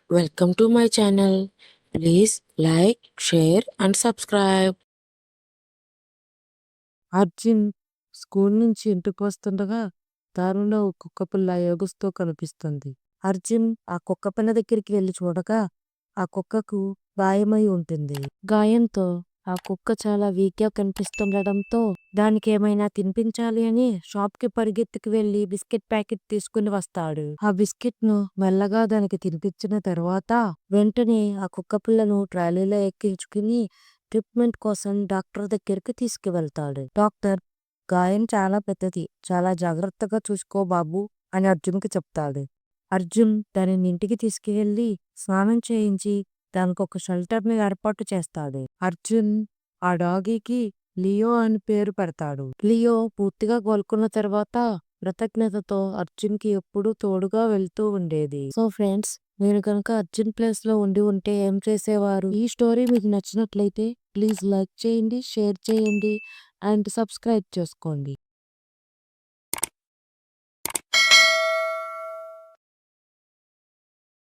Welcome to my channel. Please like, share and subscribe. Arjun school నుంచి ఇంటికి వస్తుండగా దారిలో ఓ కుక్కపిల్ల ఏడుస్తూ కనిపిస్తుంది. అర్జున్ ఆ కుక్కపిల్ల దగ్గరికి వెళ్లి చూడగా ఆ కుక్కకు గాయమై ఉంటుంది. గాయంతో ఆ కుక్క చాలా వీక్ గా కనిపిస్తుండటంతో దానికి ఏమైనా తినిపించాలి అని షాప్ కి పరిగెత్తుకు వెళ్లి బిస్కెట్ ప్యాకెట్ తీసుకుని వస్తాడు. ఆ బిస్కెట్ ను మెల్లగా దానికి తినిపించిన తర్వాత వెంటనే ఆ కుక్కపిల్లను ట్రాలీలో ఎక్కించుకుని ట్రీట్మెంట్ కోసం డాక్టర్ దగ్గరికి తీసుకువెళ్తాడు. డాక్టర్ గాయం చాలా పెద్దది, చాలా జాగ్రత్తగా చూసుకో బాబు అని అర్జున్కి చెప్తాడు. అర్జున్ దానిని ఇంటికి తీసుకువెళ్లి స్నానం చేయించి దానికి ఒక షెల్టర్ ని ఏర్పాటు చేస్తాడు. అర్జున్ ఆ డాగీకి లియో అని పేరు పెడతాడు. లియో పూర్తిగా కోలుకున్న తర్వాత కృతజ్ఞతతో అర్జున్ కి ఎప్పుడూ తోడుగా వెళ్తూ ఉండేది. సో ఫ్రెండ్స్, మీరు కనుక అర్జున్ ప్లేస్ లో ఉంటే ఏం చేసేవారు? ఈ స్టోరీ మీకు నచ్చినట్లయితే ప్లీజ్ లైక్ చేయండి, షేర్ చేయండి అండ్ సబ్స్క్రైబ్ చేసుకోండి.